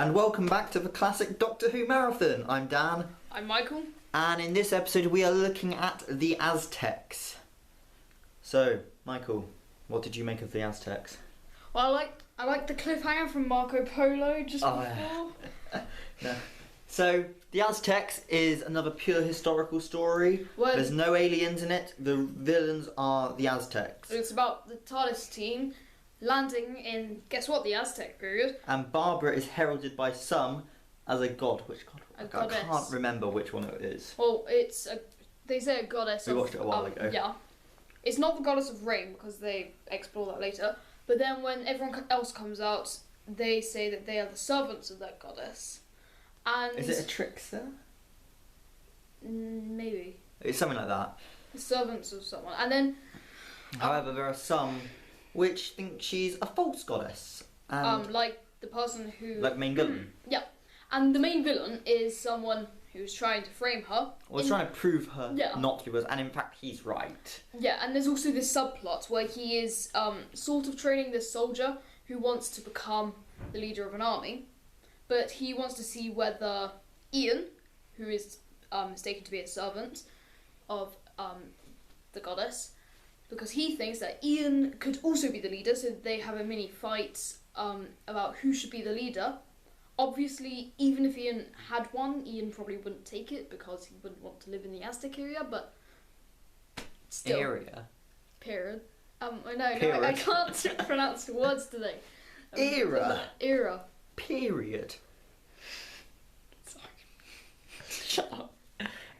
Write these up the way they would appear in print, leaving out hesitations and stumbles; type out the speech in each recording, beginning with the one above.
and welcome back to the classic Doctor Who marathon. I'm Dan. I'm Michael. And in this episode we are looking at the Aztecs. So, Michael, what did you make of the Aztecs? Well, I like the cliffhanger from Marco Polo just before. No. So, the Aztecs is another pure historical story. Well, there's no aliens in it. The villains are the Aztecs. It's about the TARDIS team landing in, guess what, the Aztec period. And Barbara is heralded by some as a god. Which god? A I goddess. can't remember which one it is. Well, they say a goddess. We watched it a while ago. Yeah. It's not the goddess of rain because they explore that later. But then when everyone else comes out, they say that they are the servants of that goddess. And Is it a trickster? Maybe. It's something like that. The servants of someone. And then However, there are some which think she's a false goddess. And like the person who like main villain. Yeah. And the main villain is someone who's trying to frame her. Or trying to prove her Yeah. not to be worse, and in fact he's right. Yeah, and there's also this subplot where he is sort of training this soldier who wants to become the leader of an army, but he wants to see whether Ian, who is mistaken to be a servant of the goddess, because he thinks that Ian could also be the leader, so they have a mini fight about who should be the leader. Obviously, even if Ian had one, Ian probably wouldn't take it because he wouldn't want to live in the Aztec area, but still. Area. Period. I know, Period. no, I can't pronounce the words today. Era. Era. Period. Sorry. Shut up.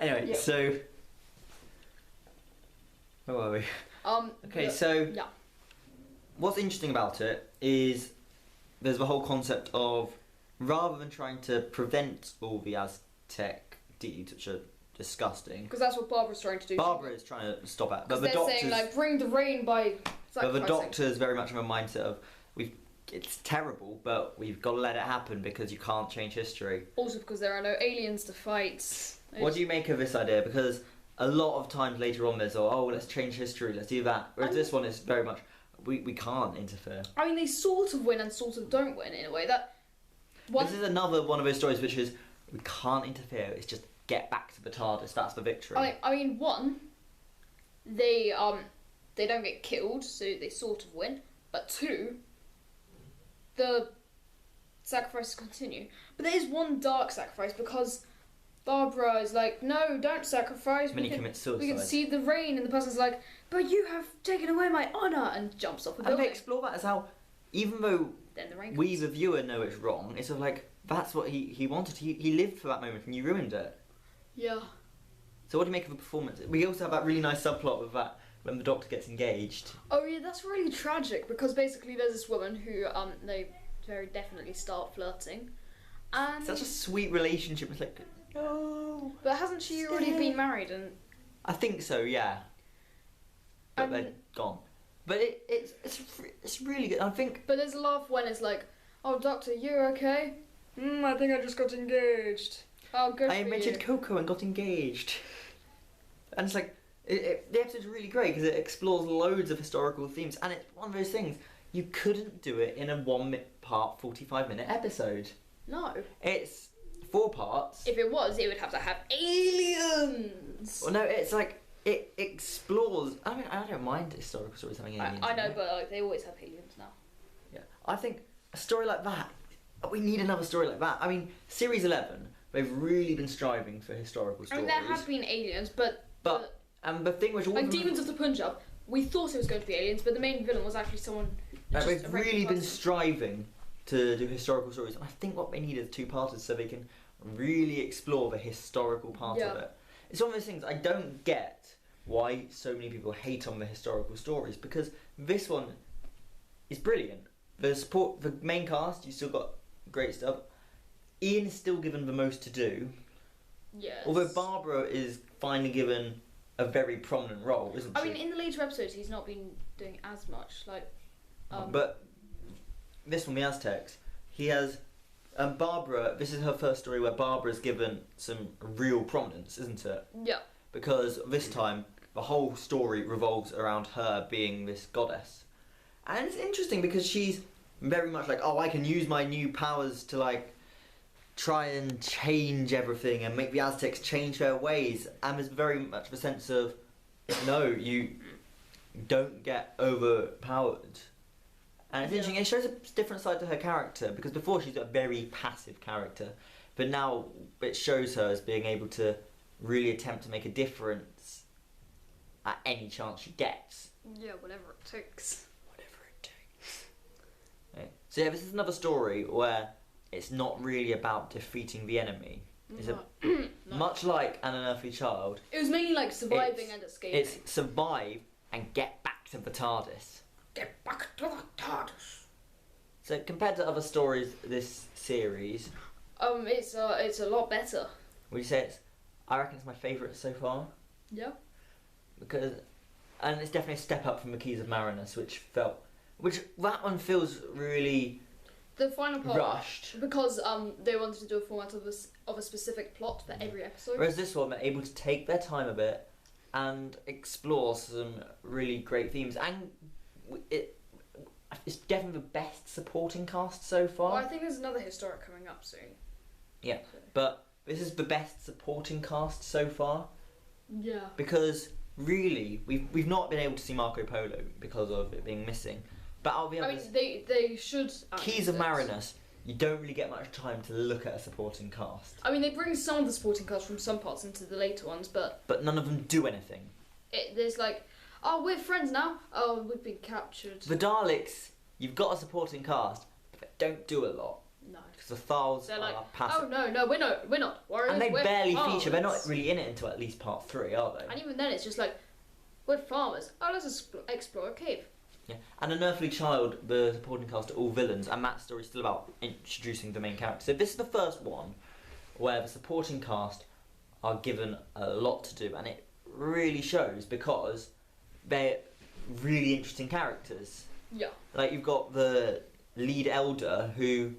Anyway, Yeah. so where were we? Okay, yeah. so Yeah. what's interesting about it is there's the whole concept of, rather than trying to prevent all the Aztec deeds, which are disgusting, Because that's what Barbara's trying to do. Barbara is trying to stop it. But Because the they're doctors, saying, like, bring the rain by but the sacrificing. doctor's very much of a mindset of, it's terrible, but we've got to let it happen because you can't change history. Also because there are no aliens to fight. What do you make of this idea? Because a lot of times later on there's, oh, let's change history, let's do that. Whereas this one is very much, we can't interfere. I mean, they sort of win and sort of don't win in a way. That one. This is another one of those stories which is, we can't interfere, it's just get back to the TARDIS, that's the victory. I mean, one, they don't get killed, so they sort of win. But two, the sacrifices continue. But there is one dark sacrifice because Barbara is like, no, don't sacrifice. Then he commits We can suicide. see the rain, and the person's like, but you have taken away my honour, and jumps off the And building. they explore that as how, even though Then the rain we comes. the viewer know it's wrong, it's sort of like, that's what he wanted, he lived for that moment and you ruined it. Yeah. So what do you make of the performance? We also have that really nice subplot with that, when the Doctor gets engaged. Oh yeah, that's really tragic because basically there's this woman who they very definitely start flirting, and Such a sweet relationship, it's like, no. but hasn't she already Stay. been married? And I think so, yeah. But they're gone. But it's really good. I think but there's a laugh when it's like, oh Doctor, you're okay? I think I just got engaged. Oh, good I for mentioned you. Coco and got engaged. And it's like, the episode's really great because it explores loads of historical themes, and it's one of those things, you couldn't do it in a 1 part 45-minute episode. No. It's 4 parts. If it was, it would have to have aliens. Well, no, it's like, it explores, I mean, I don't mind historical stories having aliens. I know, in it. but like, they always have aliens now. Yeah, I think a story like that, we need another story like that. I mean, Series 11, they've really been striving for historical I stories. mean, there have been aliens, but the thing which all like of them- Demons of the Punjab, we thought it was going to be aliens, but the main villain was actually someone. Like, just a they've regular really been person. striving to do historical stories, and I think what they need is 2-parters so they can really explore the historical part of Yeah. it. It's one of those things I don't get why so many people hate on the historical stories, because this one is brilliant. The main cast, you still got great stuff. Ian is still given the most to do, Yes. although Barbara is finally given a very prominent role, isn't she? I mean, in the later episodes, he's not been doing as much. Like, But this one, the Aztecs, he has Barbara. This is her first story where Barbara's given some real prominence, isn't it? yeah, Because this time the whole story revolves around her being this goddess, and it's interesting because she's very much like, oh, I can use my new powers to like try and change everything and make the Aztecs change their ways. And there's very much a sense of, no, you don't get overpowered. And it's interesting, it shows a different side to her character, because before she's a very passive character, but now it shows her as being able to really attempt to make a difference at any chance she gets. Yeah, whatever it takes. Whatever it takes. Right. So yeah, this is another story where it's not really about defeating the enemy. It's No. much like An Unearthly Child. It was mainly like surviving and escaping. It's survive and get back to the TARDIS. Get back to the TARDIS. So compared to other stories this series, It's a lot better. would you say it's? I reckon it's my favourite so far, Yeah. because, and it's definitely a step up from the Keys of Marinus, which that one feels really The final part rushed. because they wanted to do a format of a specific plot for every episode. Whereas this one, they're able to take their time a bit and explore some really great themes, and it's definitely the best supporting cast so far. Well, I think there's another historic coming up soon. Yeah, So. but this is the best supporting cast so far, Yeah. because really we've not been able to see Marco Polo because of it being missing. But out of the I others, mean, they should. Keys of Marinus, you don't really get much time to look at a supporting cast. I mean, they bring some of the supporting cast from some parts into the later ones, but But none of them do anything. there's like, oh, we're friends now. Oh, we've been captured. The Daleks, you've got a supporting cast, but they don't do a lot. No. Because the Thals They're are like, passive. oh no, we're not warriors. And they we're barely farmers. feature. They're not really in it until at least part 3, are they? And even then, it's just like, we're farmers. Oh, let's explore a cave. Yeah. And Unearthly Child, the supporting cast are all villains, and that story's still about introducing the main character. So this is the first one where the supporting cast are given a lot to do, and it really shows because they're really interesting characters. Yeah. Like, you've got the lead elder who...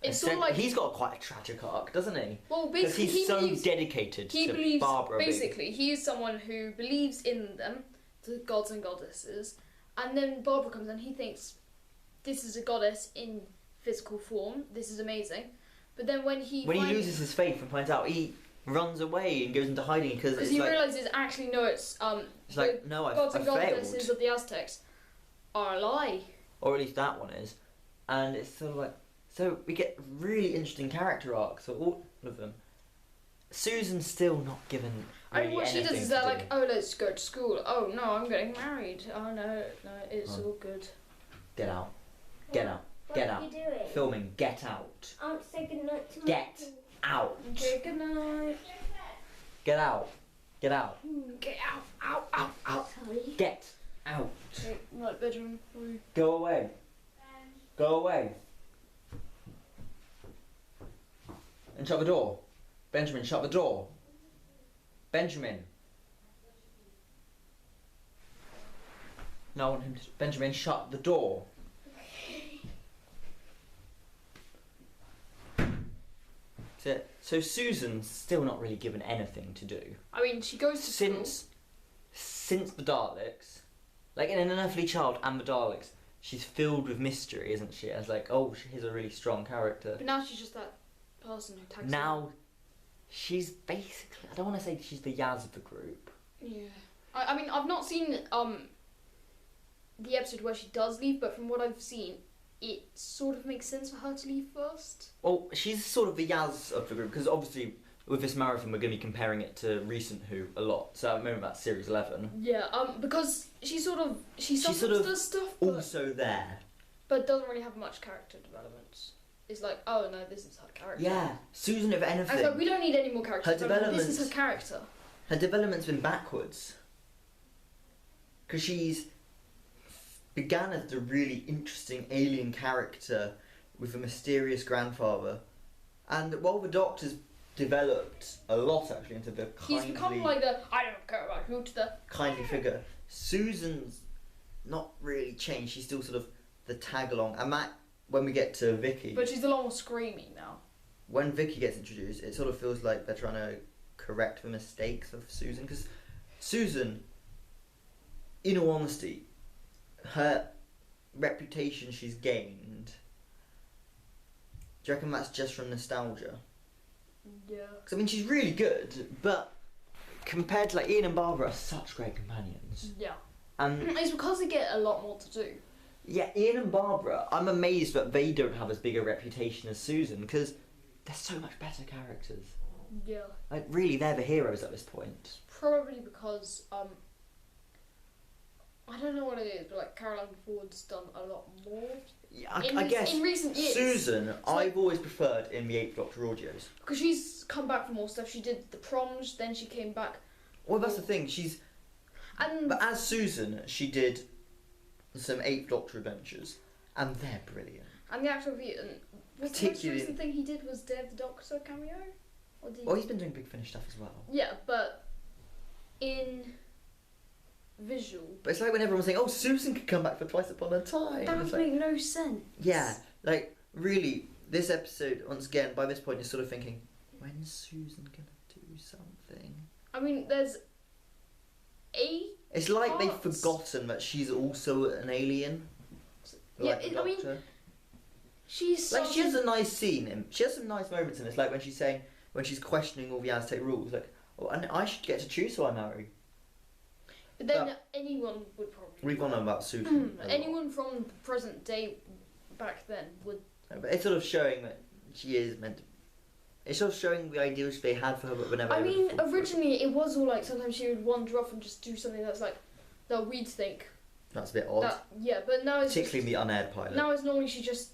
It's sort of like he's got quite a tragic arc, doesn't he? Well, Because basically, he's so dedicated he to believes. Barbara. Basically, he is someone who believes in them, the gods and goddesses, and then Barbara comes and he thinks, this is a goddess in physical form. This is amazing. But then when he loses his faith and finds out, he runs away and goes into hiding because he realizes actually no, it's It's like, no, gods I've and goddesses failed. of the Aztecs are a lie. Or at least that one is. And it's sort of like... So we get really interesting character arcs for all of them. Susan's still not given really I mean, what she does anything is to they're do. like, oh, let's go to school. Oh no, I'm getting married. Oh no, it's all good. Get out. Get out. Get out. What are you doing? Filming. Get out. I want to say goodnight to my Get out. Okay, good night. Get out. Get out. Get out, out, out, out. Sorry. Get out. Okay, right, bedroom. Go away. Go away. And shut the door. Benjamin, shut the door. Benjamin. No, I want him to... Benjamin, shut the door. So Susan's still not really given anything to do. I mean, she goes to school. Since the Daleks, like in An Unearthly Child and the Daleks, she's filled with mystery, isn't she? As like, oh, she's a really strong character. But now she's just that person who tags Now, she's basically... I don't want to say she's the Yaz of the group. Yeah. I mean, I've not seen the episode where she does leave, but from what I've seen, it sort of makes sense for her to leave first. Well, she's sort of the Yaz of the group, because obviously with this marathon we're going to be comparing it to recent Who a lot. So I remember about Series 11. Yeah, because she sometimes sort of does stuff, but, Also there. but doesn't really have much character development. It's like, oh no, this is her character. Yeah, Susan, if I anything, was like, we don't need any more character Her development. This is her developments- character. her development's been backwards. Because she's began as a really interesting alien character with a mysterious grandfather. And while the Doctor's developed a lot actually into the He's become like the, I don't care about who to the... kindly figure, Susan's not really changed. She's still sort of the tag along. And that, when we get to Vicky, But she's a lot more screamy now. when Vicky gets introduced, it sort of feels like they're trying to correct the mistakes of Susan. Because Susan, in all honesty, her reputation she's gained, do you reckon that's just from nostalgia? Yeah. Because I mean, she's really good, but compared to like Ian and Barbara are such great companions. Yeah. And It's because they get a lot more to do. yeah, Ian and Barbara, I'm amazed that they don't have as big a reputation as Susan because they're so much better characters. Yeah. Like really, they're the heroes at this point. Probably because I don't know what it is, but like Caroline Ford's done a lot more. Yeah, I guess in recent years. Susan, I've always preferred in the Eighth Doctor audios. Because she's come back for more stuff. She did the proms, then she came back. Well, that's the thing. And But as Susan, she did some Eighth Doctor adventures, and they're brilliant. and the actual view, and the most Particularly- recent thing he did was Dave the Doctor cameo. Or did Well, he's been doing Big Finish stuff as well. Yeah, but in visual, But it's like when everyone's saying, "Oh, Susan could come back for Twice Upon a Time." that It's would like, make no sense. yeah, like really, this episode once again by this point is sort of thinking, when's Susan gonna do something? I mean, there's It's like they've parts. forgotten that she's also an alien. Yeah, Like the I mean, Doctor. she's Like she has a nice scene, and she has some nice moments in this. Like when she's questioning all the Aztec rules, like, oh, and I should get to choose who I marry. But then anyone would probably. We've gone on about Susan. a lot. Anyone from the present day back then would. But it's sort of showing that she is meant to. It's sort of showing the ideals they had for her, but whenever. I mean, originally it was all like sometimes she would wander off and just do something that's like that we'd think. That's a bit odd. Yeah, but now it's Particularly the unaired pilot. now it's normally she just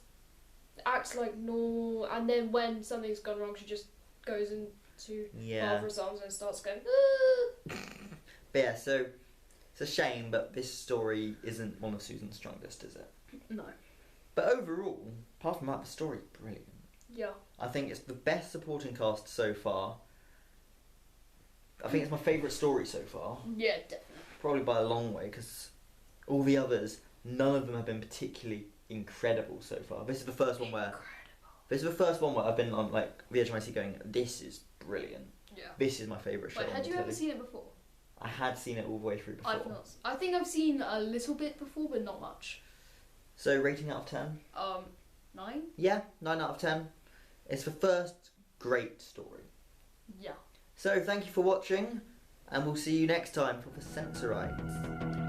acts like normal, and then when something's gone wrong, she just goes into Barbara's arms and starts going. "Ah." But yeah, so it's a shame, but this story isn't one of Susan's strongest, is it? No. But overall, apart from that, the story's brilliant. Yeah. I think it's the best supporting cast so far. I think it's my favourite story so far. Yeah, definitely. Probably by a long way, because all the others, none of them have been particularly incredible so far. This is the first one where I've been on like the edge of my seat going, this is brilliant. Yeah. This is my favourite show. Wait, on had the you ever telly. seen it before? I had seen it all the way through before. I've not. I think I've seen a little bit before, but not much. So rating out of 10? 9? Yeah, 9 out of 10. It's the first great story. Yeah. So thank you for watching, and we'll see you next time for the Sensorites.